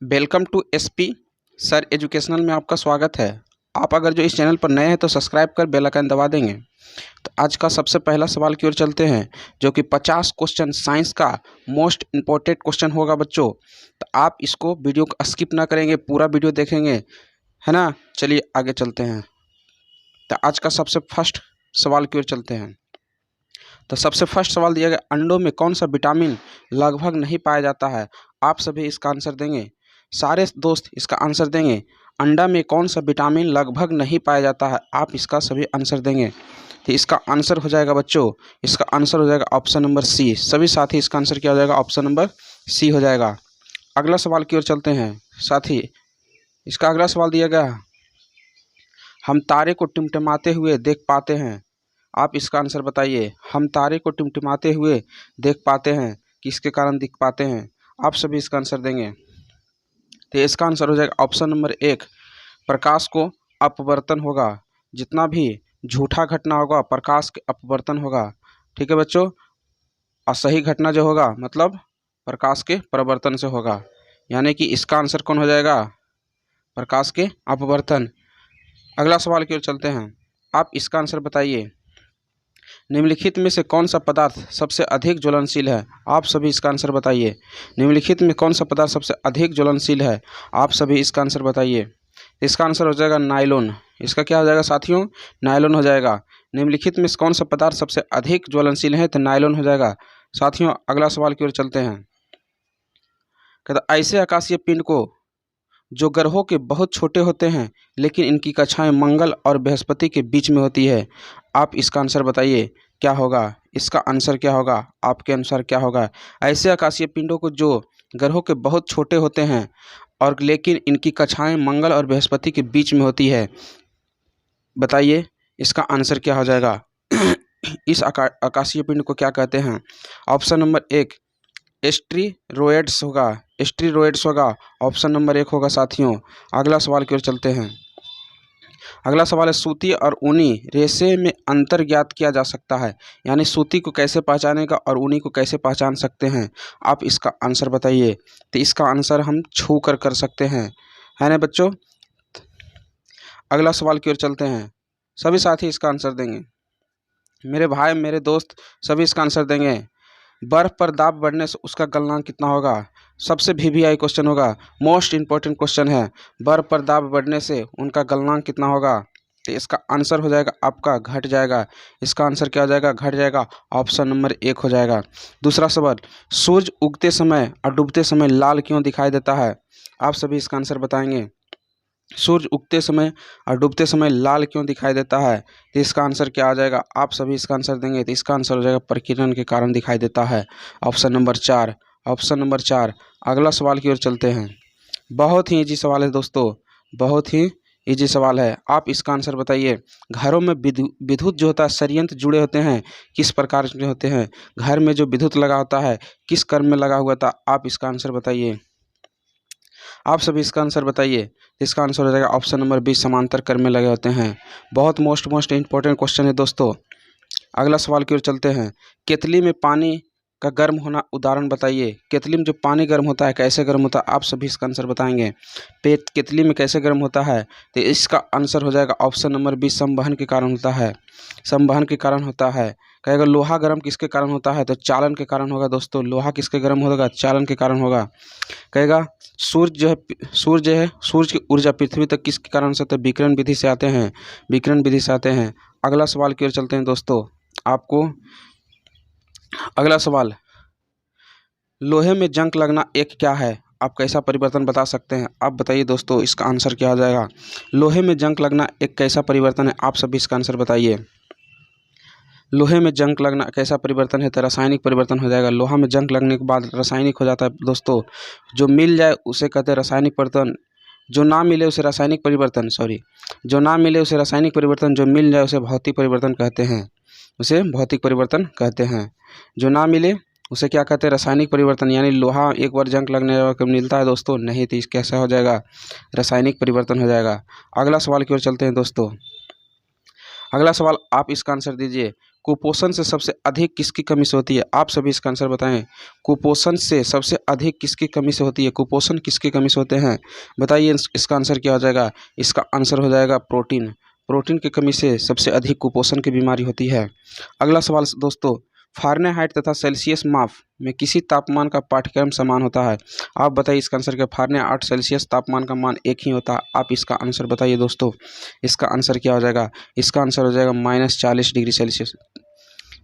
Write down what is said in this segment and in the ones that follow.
Welcome to SP sir educational में आपका स्वागत है। आप अगर जो इस चैनल पर नए हैं तो सब्सक्राइब कर बेल आइकन दबा देंगे। तो आज का सबसे पहला सवाल की ओर चलते हैं, जो कि 50 क्वेश्चन साइंस का मोस्ट इम्पोर्टेंट क्वेश्चन होगा बच्चों। तो आप इसको वीडियो को स्किप ना करेंगे, पूरा वीडियो देखेंगे, है ना। चलिए आगे चलते हैं। तो आज का सबसे फर्स्ट सवाल की ओर चलते हैं। तो सबसे फर्स्ट सवाल दिया गया, अंडों में कौन सा विटामिन लगभग नहीं पाया जाता है। आप सभी इसका आंसर देंगे, सारे दोस्त इसका आंसर देंगे। अंडा में कौन सा विटामिन लगभग नहीं पाया जाता है, आप इसका सभी आंसर देंगे। तो इसका आंसर हो जाएगा बच्चों, इसका आंसर हो जाएगा ऑप्शन नंबर सी। सभी साथी इसका आंसर क्या हो जाएगा, ऑप्शन नंबर सी हो जाएगा। अगला सवाल की ओर चलते हैं साथी। इसका अगला सवाल दिया गया, हम तारे को टिमटिमाते हुए देख पाते हैं। आप इसका आंसर बताइए। हम तारे को टिमटिमाते हुए देख पाते हैं, किसके कारण दिख पाते हैं, आप सभी इसका आंसर देंगे। तो इसका आंसर हो जाएगा ऑप्शन नंबर एक, प्रकाश को अपवर्तन होगा। जितना भी झूठा घटना होगा प्रकाश के अपवर्तन होगा, ठीक है बच्चों। और सही घटना जो होगा मतलब प्रकाश के प्रवर्तन से होगा, यानी कि इसका आंसर कौन हो जाएगा, प्रकाश के अपवर्तन। अगला सवाल की ओर चलते हैं। आप इसका आंसर बताइए, निम्नलिखित में से कौन सा पदार्थ सबसे अधिक ज्वलनशील है। आप सभी इसका आंसर बताइए। निम्नलिखित में कौन सा पदार्थ सबसे अधिक ज्वलनशील है, आप सभी इसका आंसर बताइए। इसका आंसर हो जाएगा नायलॉन। इसका क्या हो जाएगा साथियों, नायलॉन हो जाएगा। निम्नलिखित में कौन सा पदार्थ सबसे अधिक ज्वलनशील है, तो नायलॉन हो जाएगा साथियों। अगला सवाल की ओर चलते हैं। कहता, ऐसे आकाशीय पिंड को जो ग्रहों के बहुत छोटे होते हैं लेकिन इनकी कक्षाएं मंगल और बृहस्पति के बीच में होती है, आप इसका आंसर बताइए क्या होगा। इसका आंसर क्या होगा, आपके अनुसार क्या होगा। ऐसे आकाशीय पिंडों को जो ग्रहों के बहुत छोटे होते हैं और लेकिन इनकी कक्षाएं मंगल और बृहस्पति के बीच में होती है, बताइए इसका आंसर क्या हो जाएगा। इस आकाशीय पिंड को क्या कहते हैं। ऑप्शन नंबर एक एस्टेरॉयड्स होगा, एस्टेरॉयड्स होगा। ऑप्शन नंबर एक होगा साथियों। अगला सवाल की ओर चलते हैं। अगला सवाल है, सूती और ऊनी रेशे में अंतर ज्ञात किया जा सकता है। यानी सूती को कैसे पहचानेगा और ऊनी को कैसे पहचान सकते हैं, आप इसका आंसर बताइए। तो इसका आंसर हम छू कर सकते हैं, है ना बच्चों। अगला सवाल की ओर चलते हैं। सभी साथी इसका आंसर देंगे, मेरे भाई मेरे दोस्त सभी इसका आंसर देंगे। बर्फ़ पर दाब बढ़ने से उसका गलनांक कितना होगा। सबसे वीवीआई क्वेश्चन होगा, मोस्ट इंपॉर्टेंट क्वेश्चन है। बर्फ़ पर दाब बढ़ने से उनका गलनांक कितना होगा। तो इसका आंसर हो जाएगा आपका घट जाएगा। इसका आंसर क्या हो जाएगा, घट जाएगा। ऑप्शन नंबर एक हो जाएगा। दूसरा सवाल, सूर्य उगते समय और डूबते समय लाल क्यों दिखाई देता है, आप सभी इसका आंसर बताएंगे। सूर्य उगते समय और डूबते समय लाल क्यों दिखाई देता है, तो इसका आंसर क्या आ जाएगा, आप सभी इसका आंसर देंगे। तो इसका आंसर हो जाएगा प्रकीर्णन के कारण दिखाई देता है। ऑप्शन नंबर चार, ऑप्शन नंबर चार। अगला सवाल की ओर चलते हैं। बहुत ही इजी सवाल है दोस्तों, बहुत ही इजी सवाल है। आप इसका आंसर बताइए। घरों में विद्युत जो होता है संयंत्र जुड़े होते हैं, किस प्रकार के होते हैं। घर में जो विद्युत लगा होता है किस क्रम में लगा हुआ था, आप इसका आंसर बताइए। आप सभी इसका आंसर बताइए। इसका आंसर हो जाएगा ऑप्शन नंबर बी, समांतर क्रम में लगे होते हैं। बहुत मोस्ट इंपॉर्टेंट क्वेश्चन है दोस्तों। अगला सवाल की ओर चलते हैं। केतली में पानी का गर्म होना उदाहरण बताइए। केतली में जो पानी गर्म होता है कैसे गर्म होता है, आप सभी इसका आंसर बताएंगे। पेट केतली में कैसे गर्म होता है, तो इसका आंसर हो जाएगा ऑप्शन नंबर बी, संवहन के कारण होता है। संवहन के कारण होता है। कहेगा लोहा गर्म किसके कारण होता है, तो चालन के कारण होगा दोस्तों। लोहा किसके गर्म होगा, चालन के कारण होगा। कहेगा सूर्य की ऊर्जा पृथ्वी तक किसके कारण से, तो विकिरण विधि से आते हैं, विकिरण विधि से आते हैं। अगला सवाल की ओर चलते हैं दोस्तों। आपको अगला सवाल, लोहे में जंग लगना एक क्या है, आप कैसा परिवर्तन बता सकते हैं, आप बताइए दोस्तों। इसका आंसर क्या हो जाएगा। लोहे में जंग लगना एक कैसा परिवर्तन है, आप सभी इसका आंसर बताइए। लोहे में जंग लगना कैसा परिवर्तन है, तो रासायनिक परिवर्तन हो जाएगा। लोहा में जंग लगने के बाद रासायनिक हो जाता है दोस्तों। जो मिल जाए उसे कहते हैं रासायनिक परिवर्तन, जो ना मिले उसे रासायनिक परिवर्तन, जो ना मिले उसे रासायनिक परिवर्तन, जो मिल जाए उसे भौतिक परिवर्तन कहते हैं, उसे भौतिक परिवर्तन कहते हैं। जो ना मिले उसे क्या कहते हैं, रासायनिक परिवर्तन। यानी लोहा एक बार जंग लगने पर मिलता है दोस्तों, नहीं तो कैसा हो जाएगा, रासायनिक परिवर्तन हो जाएगा। अगला सवाल की ओर चलते हैं दोस्तों। अगला सवाल आप इसका आंसर दीजिए। कुपोषण से सबसे अधिक किसकी कमी से होती है? आप सभी इसका आंसर बताएं। कुपोषण से सबसे अधिक किसकी कमी से होती है? कुपोषण किसकी कमी से होते हैं? बताइए इसका आंसर क्या हो जाएगा? इसका आंसर हो जाएगा प्रोटीन। प्रोटीन की कमी से सबसे अधिक कुपोषण की बीमारी होती है। अगला सवाल दोस्तों, फ़ारेनहाइट तथा सेल्सियस माप में किसी तापमान का पाठ्यक्रम समान होता है? आप बताइए इसका आंसर क्या? फ़ारेनहाइट सेल्सियस तापमान का मान एक ही होता है। आप इसका आंसर बताइए दोस्तों। इसका आंसर क्या हो जाएगा? इसका आंसर हो जाएगा -40 डिग्री सेल्सियस।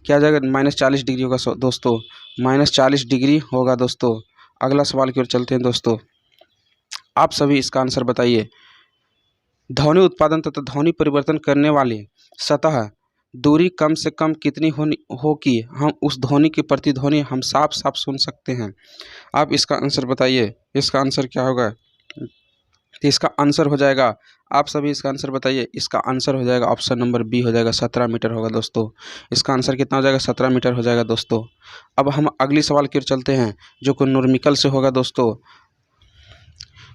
क्या हो जाएगा? -40 डिग्री होगा दोस्तों, -40 डिग्री होगा दोस्तों। अगला सवाल की ओर चलते हैं दोस्तों। आप सभी इसका आंसर बताइए। ध्वनि उत्पादन तथा ध्वनि परिवर्तन करने वाली सतह दूरी कम से कम कितनी हो कि हम उस ध्वनि की प्रतिध्वनि हम साफ साफ सुन सकते हैं? आप इसका आंसर बताइए। इसका आंसर क्या होगा? तो इसका आंसर हो जाएगा, आप सभी इसका आंसर बताइए। इसका आंसर हो जाएगा ऑप्शन नंबर बी हो जाएगा, 17 मीटर होगा दोस्तों। इसका आंसर कितना हो जाएगा? 17 मीटर हो जाएगा दोस्तों। अब हम अगली सवाल की ओर चलते हैं जो कि न्यूमेरिकल से होगा दोस्तों,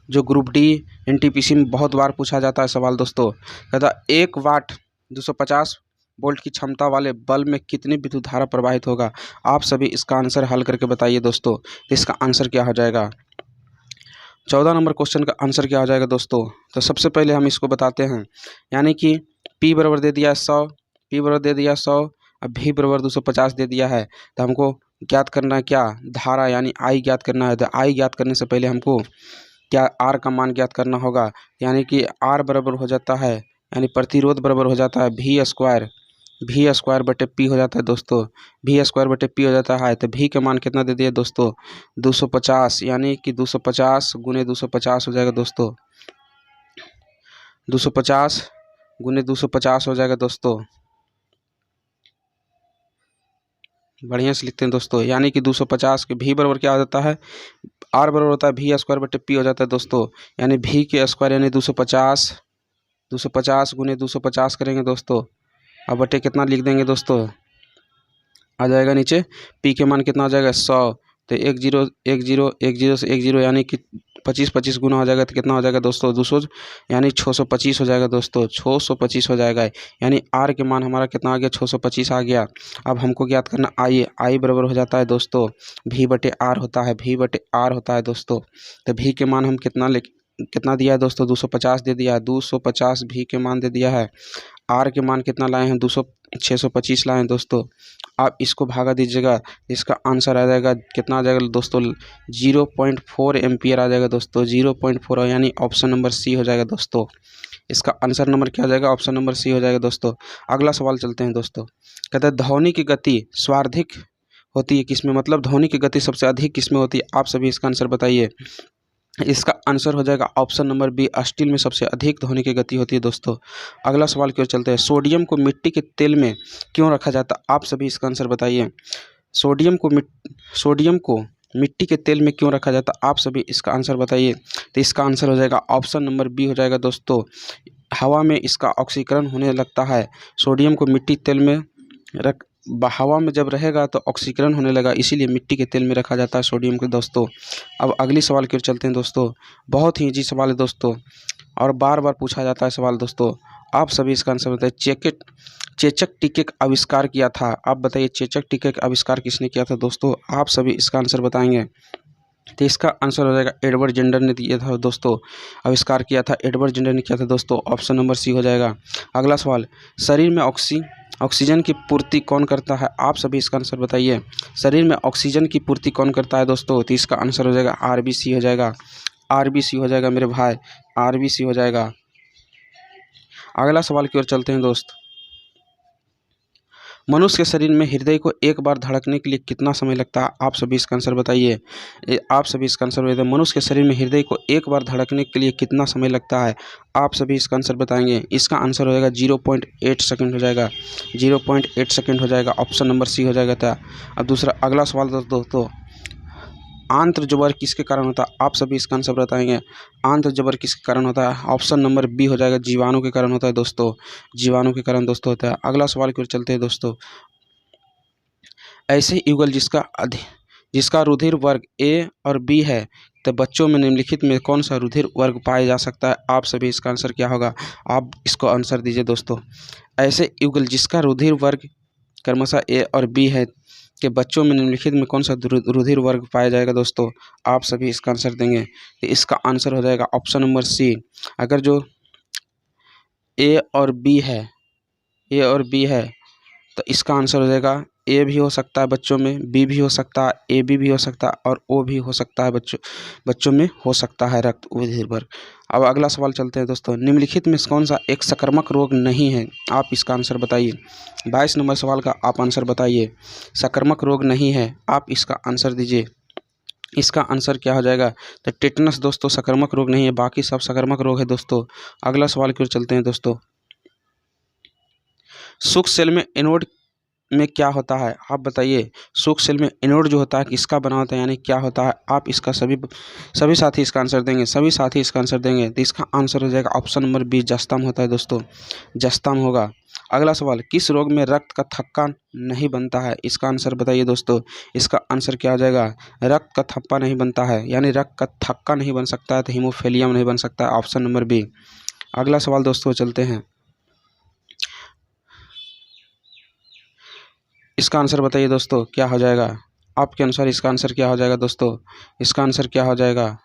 जो ग्रुप डी एनटीपीसी में बहुत बार पूछा जाता है सवाल दोस्तों। कहता 1 वाट 250 वोल्ट की क्षमता वाले बल्ब में कितनी विद्युत धारा प्रवाहित होगा? आप सभी इसका आंसर हल करके बताइए दोस्तों। इसका आंसर क्या हो जाएगा? 14 नंबर क्वेश्चन का आंसर क्या हो जाएगा दोस्तों? तो सबसे पहले हम इसको बताते हैं, यानी कि P बराबर दे दिया 100, P बराबर दे दिया 100, अब V बराबर 250 दे दिया है। तो हमको ज्ञात करना है क्या? धारा यानी I ज्ञात करना है। तो I ज्ञात करने से पहले हमको क्या R का मान ज्ञात करना होगा, यानी कि R बराबर हो जाता है, यानी प्रतिरोध बराबर हो जाता है V स्क्वायर बटे P हो जाता है दोस्तों। V स्क्वायर बटे P हो जाता है। तो V का मान कितना दे दिया दोस्तों? 250, यानी कि 250 गुने 250 हो जाएगा दोस्तों। 250 गुने 250 हो जाएगा दोस्तों। बढ़िया से लिखते हैं दोस्तों, यानी कि 250 के V बराबर क्या हो जाता है? R बराबर होता है V स्क्वायर बटे P हो जाता है दोस्तों, यानी V के स्क्वायर यानी 250 गुने 250 करेंगे दोस्तों। अब बटे कितना लिख देंगे दोस्तों? आ जाएगा नीचे P के मान कितना हो जाएगा? 100। तो 1 0 1 0 1 0 से 1 0 यानी कि 25 गुना हो जाएगा। तो कितना हो जाएगा दोस्तों? 200 यानी 625 हो जाएगा दोस्तों। 625 हो जाएगा, यानी R के मान हमारा कितना आ गया? 625 आ गया। अब हमको ज्ञात करना I बराबर हो जाता है दोस्तों V बटे R होता है, V बटे R होता है दोस्तों। तो V के मान हम कितना दिया है दोस्तों? 250 दे दिया है। 250 V के मान दे दिया है। R के मान कितना लाए हैं? 625 लाए हैं दोस्तों। आप इसको भागा दीजिएगा, इसका आंसर आ जाएगा कितना आ जाएगा दोस्तों? 0.4 एम्पियर आ जाएगा दोस्तों। 0.4 यानी ऑप्शन नंबर सी हो जाएगा दोस्तों। इसका आंसर नंबर क्या हो जाएगा? ऑप्शन नंबर सी हो जाएगा दोस्तों। अगला सवाल चलते हैं दोस्तों। कहते हैं ध्वनि की गति सर्वाधिक होती है किसमें? मतलब ध्वनि की गति सबसे अधिक किसमें होती है? आप सभी इसका आंसर बताइए। इसका आंसर हो जाएगा ऑप्शन नंबर बी, स्टील में सबसे अधिक ध्वनि की गति होती है दोस्तों। अगला सवाल की ओर चलते हैं। सोडियम को मिट्टी के तेल में क्यों रखा जाता है? आप सभी इसका आंसर बताइए। सोडियम को मिट्टी के तेल में क्यों रखा जाता है? आप सभी इसका आंसर बताइए। तो इसका आंसर हो जाएगा ऑप्शन नंबर बी हो जाएगा दोस्तों। हवा में इसका ऑक्सीकरण होने लगता है। सोडियम को मिट्टी तेल में हवा में जब रहेगा तो ऑक्सीकरण होने लगा, इसीलिए मिट्टी के तेल में रखा जाता है सोडियम को दोस्तों। अब अगली सवाल की ओर चलते हैं दोस्तों। बहुत ही इजी सवाल है दोस्तों और बार बार पूछा जाता है सवाल दोस्तों। आप सभी इसका आंसर बताइए। चेचक टीके का आविष्कार किया था। आप बताइए चेचक टीके का आविष्कार किसने किया था दोस्तों? आप सभी इसका आंसर बताएंगे। तो इसका आंसर हो जाएगा एडवर्ड जेंडर ने दिया था दोस्तों, आविष्कार किया था एडवर्ड जेंडर ने किया था दोस्तों। ऑप्शन नंबर सी हो जाएगा। अगला सवाल, शरीर में ऑक्सीजन की पूर्ति कौन करता है? आप सभी इसका आंसर बताइए। शरीर में ऑक्सीजन की पूर्ति कौन करता है दोस्तों? तो इसका आंसर हो जाएगा आरबीसी हो जाएगा। आरबीसी हो जाएगा मेरे भाई, आरबीसी हो जाएगा। अगला सवाल की ओर चलते हैं दोस्त। मनुष्य के शरीर में हृदय को एक बार धड़कने के लिए कितना समय लगता है? आप सभी इसका आंसर बताइए। आप सभी इसका आंसर बताइए। मनुष्य के शरीर में हृदय को एक बार धड़कने के लिए कितना समय लगता है? आप सभी इसका आंसर बताएंगे। इसका आंसर हो जाएगा 0.8 सेकंड हो जाएगा। 0.8 सेकंड हो जाएगा। ऑप्शन नंबर सी हो जाएगा था। अब दूसरा अगला सवाल दोस्तों, आंत्र जबर किसके कारण होता है? आप सभी इसका आंसर बताएंगे। आंत्र जबर किसके कारण होता है? ऑप्शन नंबर बी हो जाएगा, जीवाणु के कारण होता है दोस्तों। जीवाणु के कारण दोस्तों होता है। अगला सवाल की ओर चलते हैं दोस्तों। ऐसे युगल जिसका रुधिर वर्ग ए और बी है, तो बच्चों में निम्नलिखित में कौन सा रुधिर वर्ग पाया जा सकता है? आप सभी इसका आंसर क्या होगा? आप इसको आंसर दीजिए दोस्तों। ऐसे युगल जिसका रुधिर वर्ग क्रमशः ए और बी है कि बच्चों में निम्नलिखित में कौन सा रुधिर वर्ग पाया जाएगा दोस्तों, आप सभी इसका आंसर देंगे। तो इसका आंसर हो जाएगा ऑप्शन नंबर सी। अगर जो ए और बी है तो इसका आंसर हो जाएगा ए भी हो सकता है बच्चों में, बी भी हो सकता है, ए बी भी हो सकता है और ओ भी हो सकता है। बच्चों में हो सकता है रक्त रुधिर वर्ग। अब अगला सवाल चलते हैं दोस्तों। निम्नलिखित में कौन सा एक संक्रामक रोग नहीं है, आप इसका आंसर बताइए। 22 नंबर सवाल का आप आंसर बताइए। संक्रामक रोग नहीं है, आप इसका आंसर दीजिए। इसका आंसर क्या हो जाएगा, तो टेटनस दोस्तों संक्रामक रोग नहीं है, बाकी सब संक्रामक रोग है दोस्तों। अगला सवाल की ओर चलते हैं दोस्तों। शुक्र सेल में एनोड में क्या होता है, आप बताइए। शुक्र सेल में एनोड जो होता है किसका बना होता है, यानी क्या होता है, आप इसका सभी साथी इसका आंसर देंगे, सभी साथी इसका आंसर देंगे। तो इसका आंसर हो जाएगा ऑप्शन नंबर बी, जस्ताम होता है दोस्तों, जस्ताम होगा। अगला सवाल, किस रोग में रक्त का थक्का नहीं बनता है, इसका आंसर बताइए दोस्तों। इसका आंसर क्या हो जाएगा, रक्त का थप्पा नहीं बनता है, यानी रक्त का थक्का नहीं बन सकता है, तो हीमोफीलियम नहीं बन सकता है, ऑप्शन नंबर बी। अगला सवाल दोस्तों चलते हैं। इसका आंसर बताइए दोस्तों, क्या हो जाएगा आपके अनुसार, इसका आंसर क्या हो जाएगा दोस्तों। इसका आंसर क्या हो जाएगा,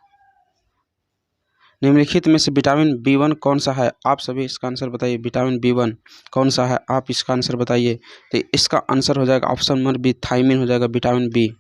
निम्नलिखित में से विटामिन B1 कौन सा है, आप सभी इसका आंसर बताइए। विटामिन B1 कौन सा है, आप इसका आंसर बताइए। तो इसका आंसर हो जाएगा ऑप्शन नंबर बी, थायमिन हो जाएगा, विटामिन बी।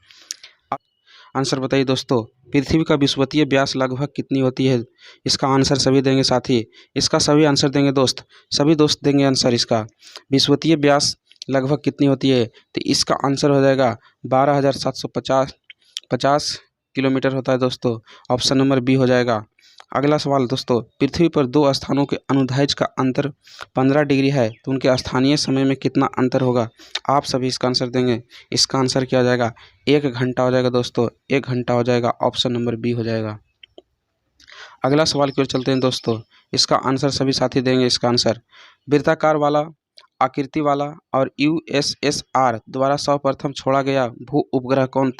आंसर बताइए दोस्तों। पृथ्वी का विषुवतीय व्यास लगभग कितनी होती है, इसका आंसर सभी देंगे साथी, इसका सभी आंसर देंगे दोस्त, सभी दोस्त देंगे आंसर। इसका विषुवतीय व्यास लगभग कितनी होती है, तो इसका आंसर हो जाएगा 12,750 किलोमीटर होता है दोस्तों, ऑप्शन नंबर बी हो जाएगा। अगला सवाल दोस्तों, पृथ्वी पर दो स्थानों के अनुदैर्ध्य का अंतर 15 डिग्री है, तो उनके स्थानीय समय में कितना अंतर होगा, आप सभी इसका आंसर देंगे। इसका आंसर क्या हो जाएगा, 1 घंटा हो जाएगा दोस्तों, 1 घंटा हो जाएगा, ऑप्शन नंबर बी हो जाएगा। अगला सवाल की ओर चलते हैं दोस्तों। इसका आंसर सभी साथी देंगे। इसका आंसर, वृत्ताकार वाला, आकृति वाला और USSR द्वारा सर्वप्रथम छोड़ा गया भू उपग्रह कौन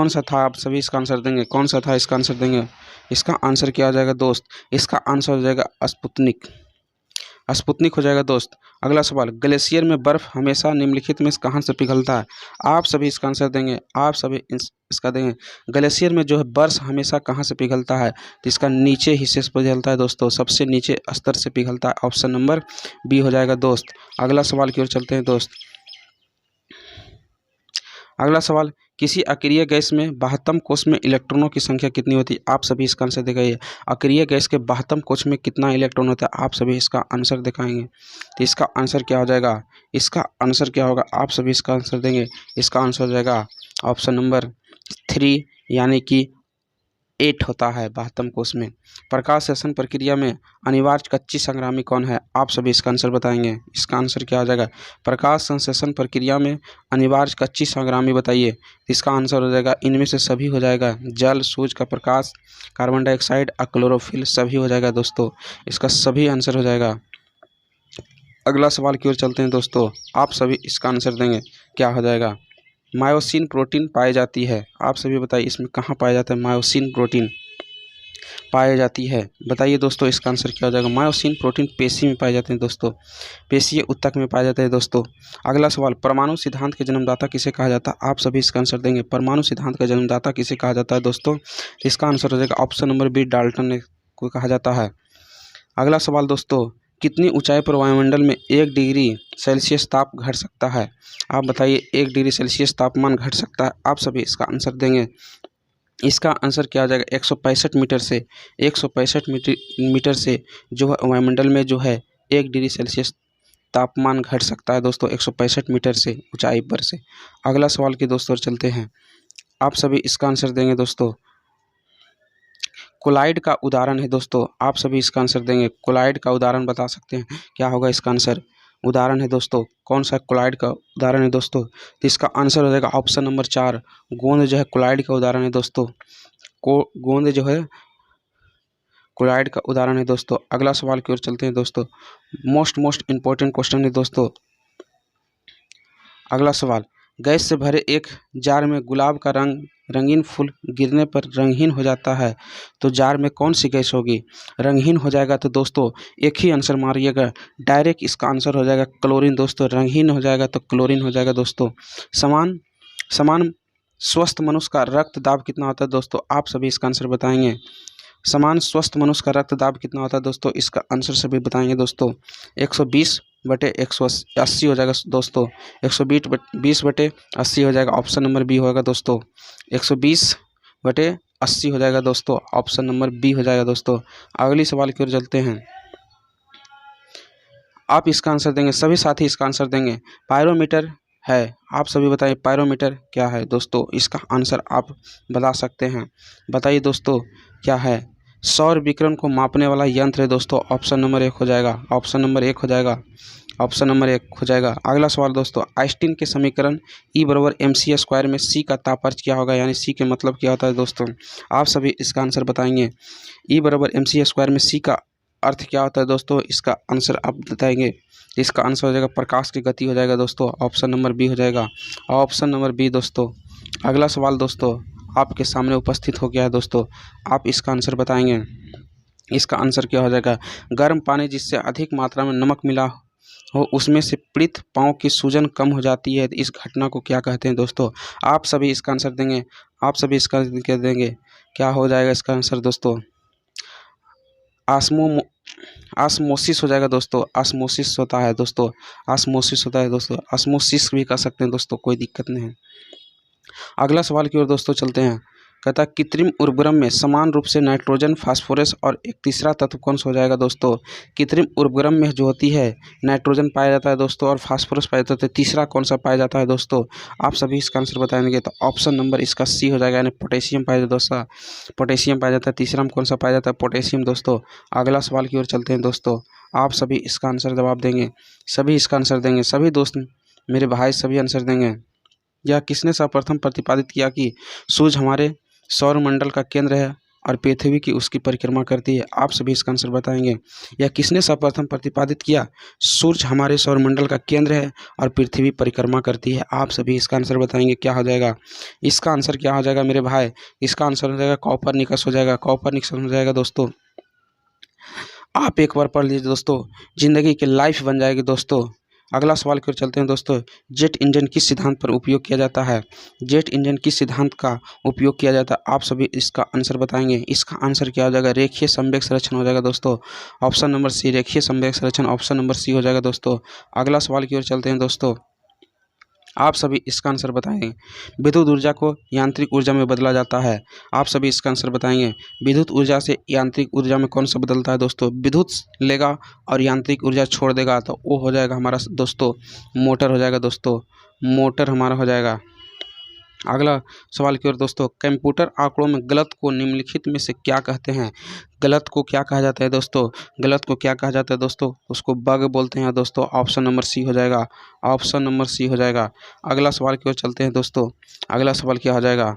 सा था, आप सभी इसका आंसर देंगे। कौन सा था, इसका आंसर देंगे। इसका आंसर क्या हो जाएगा दोस्त, इसका आंसर हो जाएगा स्पुतनिक हो जाएगा दोस्त। अगला सवाल, ग्लेशियर में बर्फ हमेशा निम्नलिखित में कहाँ से पिघलता है, आप सभी इसका आंसर देंगे, आप सभी इसका देंगे। ग्लेशियर में जो है बर्फ हमेशा कहाँ से पिघलता है, तो इसका नीचे हिस्से से पिघलता है दोस्तों, सबसे नीचे स्तर से पिघलता है, ऑप्शन नंबर बी हो जाएगा दोस्त। अगला सवाल की ओर चलते हैं दोस्त। अगला सवाल, किसी अक्रिय गैस में 72 कोश में इलेक्ट्रॉनों की संख्या कितनी होती है, आप सभी इसका आंसर दिखाइए। अक्रिय गैस के 72 कोश में कितना इलेक्ट्रॉन होता है, आप सभी इसका आंसर दिखाएंगे। तो इसका आंसर क्या हो जाएगा, इसका आंसर क्या होगा, आप सभी इसका आंसर देंगे। इसका आंसर हो जाएगा ऑप्शन नंबर 3, यानी कि 8 होता है 72 कोश में। प्रकाश संश्लेषण प्रक्रिया में अनिवार्य कच्ची संग्रामी कौन है, आप सभी इसका आंसर बताएंगे। इसका आंसर क्या हो जाएगा, प्रकाश संश्लेषण प्रक्रिया में अनिवार्य कच्ची संग्रामी बताइए। इसका आंसर हो जाएगा, इनमें से सभी हो जाएगा, जल, सूर्य का प्रकाश, कार्बन डाइऑक्साइड और क्लोरोफिल, सभी हो जाएगा दोस्तों। इसका सभी आंसर हो जाएगा। अगला सवाल की ओर चलते हैं दोस्तों, आप सभी इसका आंसर देंगे, क्या हो जाएगा। मायोसिन प्रोटीन पाई जाती है, आप सभी बताइए इसमें कहाँ पाया जाता है, मायोसिन प्रोटीन पाई जाती है, बताइए दोस्तों। इसका आंसर क्या हो जाएगा, मायोसिन प्रोटीन पेशी में पाए जाते हैं दोस्तों, पेशीय ऊतक में पाए जाते हैं दोस्तों। अगला सवाल, परमाणु सिद्धांत के जन्मदाता किसे कहा जाता है, आप सभी इसका आंसर देंगे। परमाणु सिद्धांत का जन्मदाता किसे कहा जाता है दोस्तों, इसका आंसर हो जाएगा ऑप्शन नंबर बी, डाल्टन को कहा जाता है। अगला सवाल दोस्तों, कितनी ऊंचाई पर वायुमंडल में 1 डिग्री सेल्सियस ताप घट सकता है, आप बताइए। 1 डिग्री सेल्सियस तापमान घट सकता है, आप सभी इसका आंसर देंगे। इसका आंसर क्या हो जाएगा, 165 मीटर से 165 मीटर से जो है वायुमंडल में जो है 1 डिग्री सेल्सियस तापमान घट सकता है दोस्तों, 165 मीटर से ऊंचाई पर से। अगला सवाल की दोस्तों चलते हैं, आप सभी इसका आंसर देंगे दोस्तों। कोलाइड का उदाहरण है दोस्तों, आप सभी इसका आंसर देंगे। कोलाइड का उदाहरण बता सकते हैं, क्या होगा इसका आंसर। उदाहरण है दोस्तों, कौन सा कोलाइड का उदाहरण है दोस्तों, तो इसका आंसर हो जाएगा ऑप्शन नंबर 4, गोंद जो है कोलाइड का उदाहरण है दोस्तों। गोंद जो है कोलाइड का उदाहरण है दोस्तों। अगला सवाल की ओर चलते हैं दोस्तों, मोस्ट इंपॉर्टेंट क्वेश्चन है दोस्तों। अगला सवाल, गैस से भरे एक जार में गुलाब का रंग रंगीन फूल गिरने पर रंगहीन हो जाता है तो जार में कौन सी गैस होगी? रंगहीन हो जाएगा तो दोस्तों एक ही आंसर मारिएगा, डायरेक्ट इसका आंसर हो जाएगा क्लोरीन दोस्तों। रंगहीन हो जाएगा तो क्लोरीन हो जाएगा दोस्तों। समान समान स्वस्थ मनुष्य का रक्तदाब कितना होता है दोस्तों? आप सभी इसका आंसर बताएंगे। समान स्वस्थ मनुष्य का रक्तदाब कितना होता है दोस्तों? इसका आंसर सभी बताएंगे दोस्तों। 120/180 हो जाएगा दोस्तों। 120/80 हो जाएगा, ऑप्शन नंबर बी होगा दोस्तों। 120/80 हो जाएगा दोस्तों, ऑप्शन नंबर बी हो जाएगा दोस्तों। अगली सवाल की ओर चलते हैं। आप इसका आंसर देंगे, सभी साथी इसका आंसर देंगे। पायरोमीटर है, आप सभी बताइए पायरोमीटर क्या है दोस्तों? इसका आंसर आप बता सकते हैं। बताइए दोस्तों क्या है? सौर विकिरण को मापने वाला यंत्र है दोस्तों। ऑप्शन नंबर 1 हो जाएगा, ऑप्शन नंबर 1 हो जाएगा, ऑप्शन नंबर 1 हो जाएगा। अगला सवाल दोस्तों, आइंस्टीन के समीकरण E = mc² में c का तापर्थ क्या होगा? यानी c के मतलब क्या होता है दोस्तों? आप सभी इसका आंसर बताएंगे। E = mc² में c का अर्थ क्या होता है दोस्तों? इसका आंसर आप बताएंगे। इसका आंसर हो जाएगा प्रकाश की गति हो जाएगा दोस्तों। ऑप्शन नंबर बी हो जाएगा, ऑप्शन नंबर बी दोस्तों। अगला सवाल दोस्तों आपके सामने उपस्थित हो गया है दोस्तों, आप इसका आंसर बताएंगे। इसका आंसर क्या हो जाएगा? गर्म पानी जिससे अधिक मात्रा में नमक मिला हो उसमें से पीड़ित पाँव की सूजन कम हो जाती है, इस घटना को क्या कहते हैं दोस्तों? आप सभी इसका आंसर देंगे। आप सभी इसका आंसर देंगे। क्या हो जाएगा इसका आंसर दोस्तों? आस्मोसिस हो जाएगा दोस्तों। आस्मोसिस होता है दोस्तों, आस्मोसिस होता है दोस्तों। आस्मोसिस भी कर सकते हैं दोस्तों, कोई दिक्कत नहीं है। अगला सवाल की ओर दोस्तों चलते हैं। कहता है कृत्रिम उर्वरक में समान रूप से नाइट्रोजन, फास्फोरस और एक तीसरा तत्व कौन सा हो जाएगा दोस्तों? कृत्रिम उर्वरक में जो होती है नाइट्रोजन पाया जाता है दोस्तों और फास्फोरस पाया जाता है, तीसरा कौन सा पाया जाता है दोस्तों? आप सभी इसका आंसर बताएंगे तो ऑप्शन नंबर इसका सी हो जाएगा, यानी पोटेशियम पाया जाता है दोस्तों। पोटेशियम पाया जाता है। तीसरा में कौन सा पाया जाता है? पोटेशियम दोस्तों। अगला सवाल की ओर चलते हैं दोस्तों, आप सभी इसका आंसर जवाब देंगे, सभी इसका आंसर देंगे, सभी दोस्त मेरे भाई सभी आंसर देंगे। यह किसने सर्वप्रथम प्रतिपादित किया कि सूर्य हमारे सौरमंडल का केंद्र है और पृथ्वी की उसकी परिक्रमा करती है? आप सभी इसका आंसर बताएंगे। यह किसने सर्वप्रथम प्रतिपादित किया सूर्य हमारे सौरमंडल का केंद्र है और पृथ्वी परिक्रमा करती है? आप सभी इसका आंसर बताएंगे। क्या हो जाएगा इसका आंसर? क्या हो जाएगा मेरे भाई? इसका आंसर हो जाएगा कॉपरनिकस हो जाएगा, कॉपरनिकस हो जाएगा दोस्तों। आप एक बार पढ़ लीजिए दोस्तों, जिंदगी की लाइफ बन जाएगी दोस्तों। अगला सवाल की ओर चलते हैं दोस्तों। जेट इंजन किस सिद्धांत पर उपयोग किया जाता है? जेट इंजन किस सिद्धांत का उपयोग किया जाता है? आप सभी इसका आंसर बताएंगे। इसका आंसर क्या हो जाएगा? रेखीय संवेग संरक्षण हो जाएगा दोस्तों। ऑप्शन नंबर सी, रेखीय संवेग संरक्षण, ऑप्शन नंबर सी हो जाएगा दोस्तों। अगला सवाल की ओर चलते हैं दोस्तों, आप सभी इसका आंसर बताएंगे। विद्युत ऊर्जा को यांत्रिक ऊर्जा में बदला जाता है, आप सभी इसका आंसर बताएंगे। विद्युत ऊर्जा से यांत्रिक ऊर्जा में कौन सा बदलता है दोस्तों? विद्युत लेगा और यांत्रिक ऊर्जा छोड़ देगा तो वो हो जाएगा हमारा दोस्तों मोटर हो जाएगा दोस्तों, मोटर हमारा हो जाएगा। अगला सवाल की ओर दोस्तों, कंप्यूटर आंकड़ों में गलत को निम्नलिखित में से क्या कहते हैं? गलत को क्या कहा जाता है दोस्तों? गलत को क्या कहा जाता है दोस्तों? उसको बग बोलते हैं दोस्तों। ऑप्शन नंबर सी हो जाएगा, ऑप्शन नंबर सी हो जाएगा। अगला सवाल की ओर चलते हैं दोस्तों। अगला सवाल क्या हो जाएगा?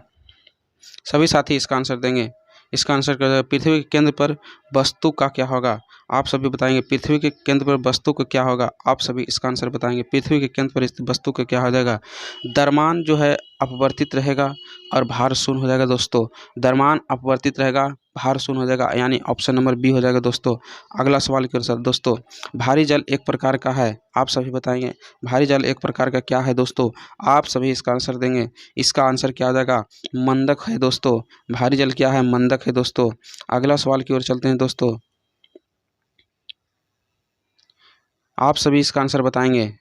सभी साथी इसका आंसर देंगे। इसका आंसर क्या हो जाएगा? पृथ्वी के केंद्र पर वस्तु का क्या होगा? आप सभी बताएंगे। पृथ्वी के केंद्र पर वस्तु का क्या होगा? आप सभी इसका आंसर बताएंगे। पृथ्वी के केंद्र पर स्थित वस्तु का क्या हो जाएगा? द्रव्यमान जो है अपवर्तित रहेगा और भार शून्य हो जाएगा दोस्तों। द्रव्यमान अपवर्तित रहेगा, भार शून्य हो जाएगा, यानी ऑप्शन नंबर बी हो जाएगा दोस्तों। अगला सवाल के अनुसार दोस्तों, भारी जल एक प्रकार का है, आप सभी बताएंगे। भारी जल एक प्रकार का क्या है दोस्तों? आप सभी इसका आंसर देंगे। इसका आंसर क्या हो जाएगा? मंदक है दोस्तों। भारी जल क्या है? मंदक है दोस्तों। अगला सवाल की ओर चलते हैं दोस्तों, आप सभी इसका आंसर बताएंगे।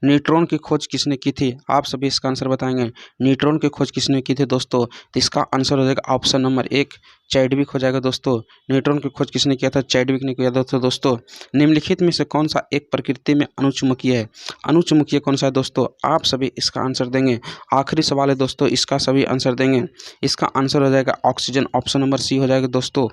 न्यूट्रॉन की खोज किसने की थी? आप सभी इसका आंसर बताएंगे। न्यूट्रॉन की खोज किसने की थी दोस्तों? तो इसका आंसर हो जाएगा ऑप्शन नंबर 1 चैडविक हो जाएगा दोस्तों। न्यूट्रॉन की खोज किसने किया था? चैडविक ने किया था दोस्तों। निम्नलिखित में से कौन सा एक प्रकृति में अणुचुंबकीय है? अणुचुंबकीय कौन सा है दोस्तों? आप सभी इसका आंसर देंगे। आखिरी सवाल है दोस्तों, इसका सभी आंसर देंगे। इसका आंसर हो जाएगा ऑक्सीजन, ऑप्शन नंबर सी हो जाएगा दोस्तों।